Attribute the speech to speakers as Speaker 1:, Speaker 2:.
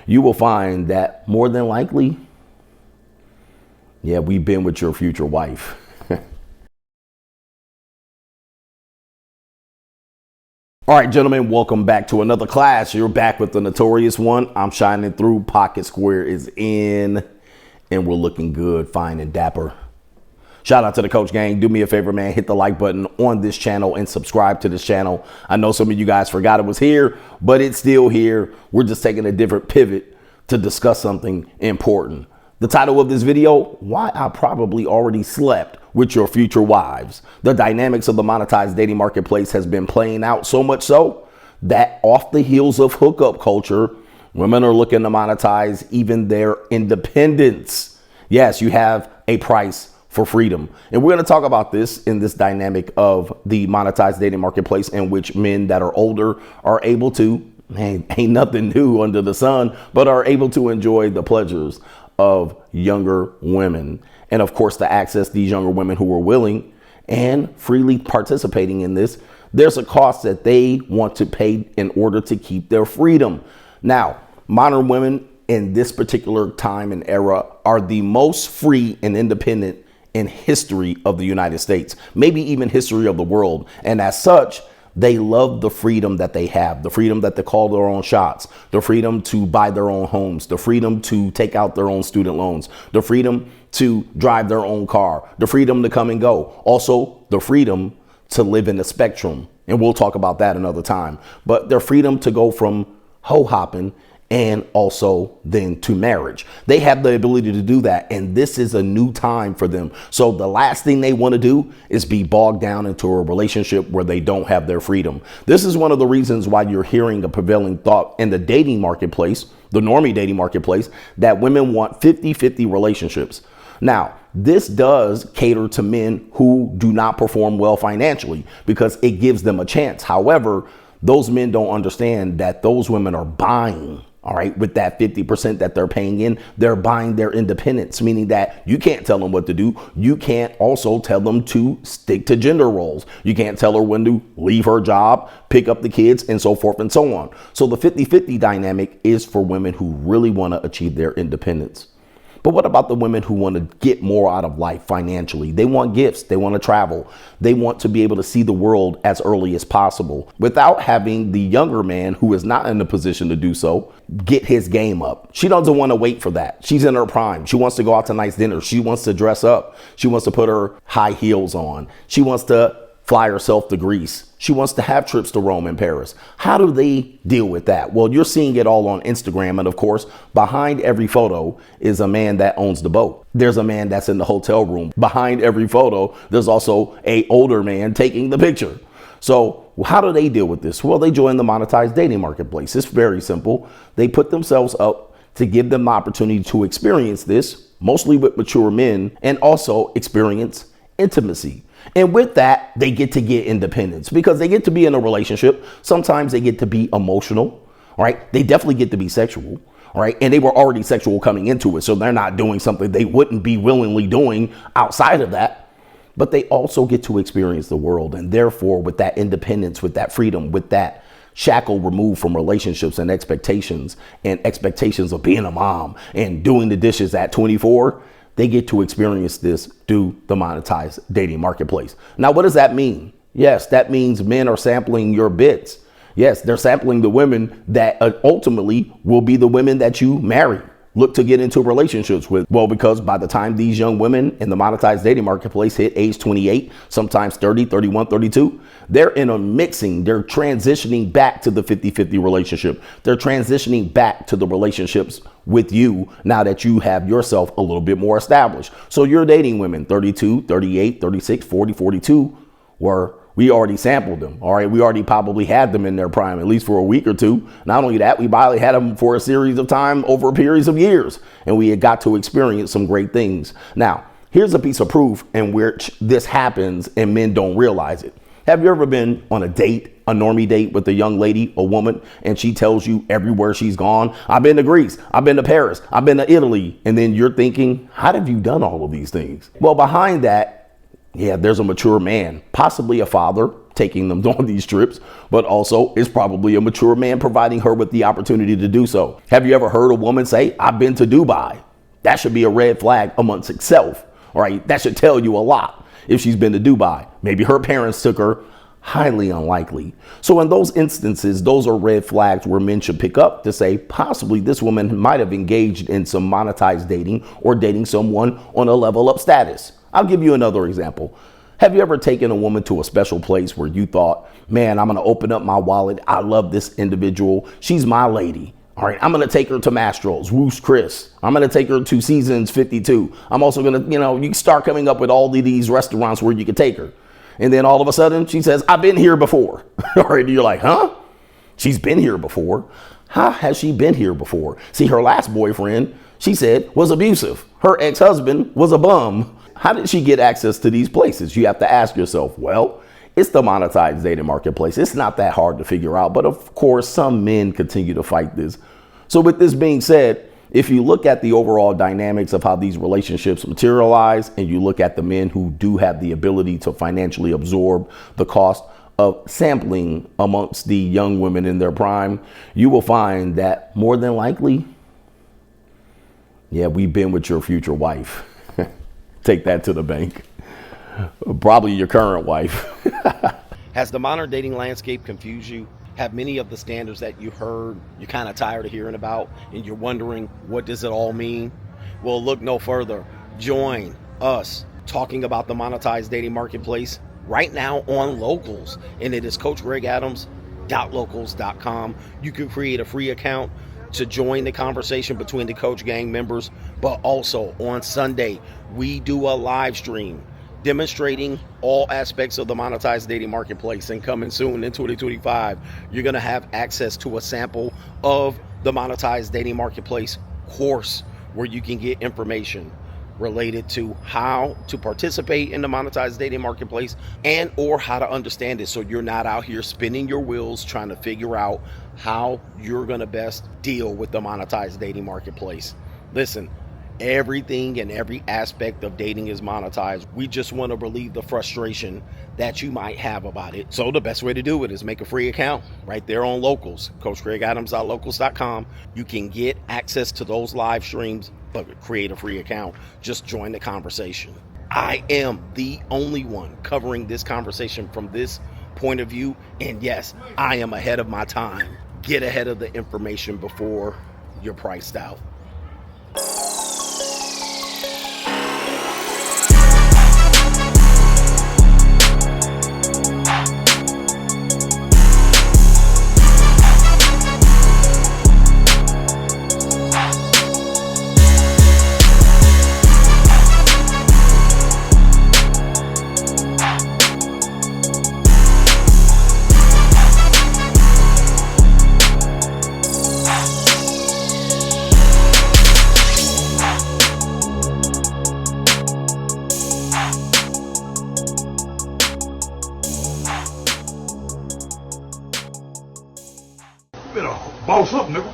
Speaker 1: you will find that more than likely, yeah, we've been with your future wife. All right, gentlemen, welcome back to another class. You're back with the Notorious one. I'm shining through. Pocket Square is in, and we're looking good, fine and dapper. Shout out to the Coach Gang. Do me a favor, man. Hit the like button on this channel and subscribe to this channel. I know some of you guys forgot it was here, but it's still here. We're just taking a different pivot to discuss something important. The title of this video, Why I Probably Already Slept with Your Future Wives. The dynamics of the monetized dating marketplace has been playing out so much so that off the heels of hookup culture, women are looking to monetize even their independence. Yes, you have a price for freedom. And we're going to talk about this in this dynamic of the monetized dating marketplace, in which men that are older are able to, ain't nothing new under the sun, but are able to enjoy the pleasures of younger women. And of course, to access these younger women who are willing and freely participating in this, there's a cost that they want to pay in order to keep their freedom. Now, modern women in this particular time and era are the most free and independent in history of the United States, maybe even history of the world. And as such, they love the freedom that they have, the freedom that they call their own shots, the freedom to buy their own homes, the freedom to take out their own student loans, the freedom to drive their own car, the freedom to come and go. Also, the freedom to live in the spectrum. And we'll talk about that another time. But their freedom to go from hoe hopping and also then to marriage. They have the ability to do that. And this is a new time for them. So the last thing they want to do is be bogged down into a relationship where they don't have their freedom. This is one of the reasons why you're hearing a prevailing thought in the dating marketplace, the normie dating marketplace, that women want 50-50 relationships. Now, this does cater to men who do not perform well financially because it gives them a chance. However, those men don't understand that those women are buying. All right, with that 50% that they're paying in, they're buying their independence, meaning that you can't tell them what to do. You can't also tell them to stick to gender roles. You can't tell her when to leave her job, pick up the kids, and so forth and so on. So the 50-50 dynamic is for women who really want to achieve their independence. But what about the women who want to get more out of life financially? They want gifts. They want to travel. They want to be able to see the world as early as possible without having the younger man, who is not in a position to do so, get his game up. She doesn't want to wait for that. She's in her prime. She wants to go out to nice dinners. She wants to dress up. She wants to put her high heels on. She wants to fly herself to Greece. She wants to have trips to Rome and Paris. How do they deal with that? Well, you're seeing it all on Instagram. And of course, behind every photo is a man that owns the boat. There's a man that's in the hotel room. Behind every photo, there's also an older man taking the picture. So how do they deal with this? Well, they join the monetized dating marketplace. It's very simple. They put themselves up to give them the opportunity to experience this, mostly with mature men, and also experience intimacy. And with that, they get to get independence because they get to be in a relationship. Sometimes they get to be emotional, all right? They definitely get to be sexual, all right? And they were already sexual coming into it, so they're not doing something they wouldn't be willingly doing outside of that. But they also get to experience the world. And therefore, with that independence, with that freedom, with that shackle removed from relationships and expectations of being a mom and doing the dishes at 24, they get to experience this through the monetized dating marketplace. Now, what does that mean? Yes, that means men are sampling your bits. Yes, they're sampling the women that ultimately will be the women that you marry, look to get into relationships with. Well, because by the time these young women in the monetized dating marketplace hit age 28, sometimes 30, 31, 32, they're in a mixing. They're transitioning back to the 50-50 relationship. They're transitioning back to the relationships with you now that you have yourself a little bit more established. So you're dating women 32, 38, 36, 40, 42, where we already sampled them. All right. We already probably had them in their prime, at least for a week or two. Not only that, we probably had them for a series of time over a periods of years, and we had got to experience some great things. Now, here's a piece of proof in which this happens and men don't realize it. Have you ever been on a date, a normie date with a young lady, a woman, and she tells you everywhere she's gone, I've been to Greece, I've been to Paris, I've been to Italy. And then you're thinking, how have you done all of these things? Well, behind that, yeah, there's a mature man, possibly a father taking them on these trips, but also it's probably a mature man providing her with the opportunity to do so. Have you ever heard a woman say, I've been to Dubai? That should be a red flag amongst itself, all right? That should tell you a lot if she's been to Dubai. Maybe her parents took her. Highly unlikely. So in those instances, those are red flags where men should pick up to say, possibly this woman might have engaged in some monetized dating or dating someone on a level up status. I'll give you another example. Have you ever taken a woman to a special place where you thought, man, I'm going to open up my wallet. I love this individual. She's my lady. All right, I'm going to take her to Mastro's, Woo's Chris. I'm going to take her to Seasons 52. I'm also going to, you start coming up with all of these restaurants where you can take her. And then all of a sudden she says, I've been here before. All right, you're like, huh? She's been here before. How has she been here before? See, her last boyfriend, she said, was abusive. Her ex-husband was a bum. How did she get access to these places? You have to ask yourself, well, it's the monetized dating marketplace. It's not that hard to figure out. But of course, some men continue to fight this. So with this being said, if you look at the overall dynamics of how these relationships materialize, and you look at the men who do have the ability to financially absorb the cost of sampling amongst the young women in their prime, you will find that more than likely, yeah, we've been with your future wife. Take that to the bank. Probably your current wife. Has the modern dating landscape confused you? Have many of the standards that you heard, you're kind of tired of hearing about, and you're wondering, what does it all mean? Well, look no further. Join us talking about the monetized dating marketplace right now on Locals, and it is CoachGregAdams.locals.com. You can create a free account to join the conversation between the Coach Gang members, but also on Sunday, we do a live stream demonstrating all aspects of the monetized dating marketplace. And coming soon in 2025, you're going to have access to a sample of the monetized dating marketplace course where you can get information related to how to participate in the monetized dating marketplace and or how to understand it, so you're not out here spinning your wheels trying to figure out how you're going to best deal with the monetized dating marketplace. Listen, everything and every aspect of dating is monetized. We just want to relieve the frustration that you might have about it. So the best way to do it is make a free account right there on Locals, CoachGregAdams.locals.com. You can get access to those live streams, but create a free account. Just join the conversation. I am the only one covering this conversation from this point of view. And yes, I am ahead of my time. Get ahead of the information before you're priced out.
Speaker 2: Better boss up, nigga.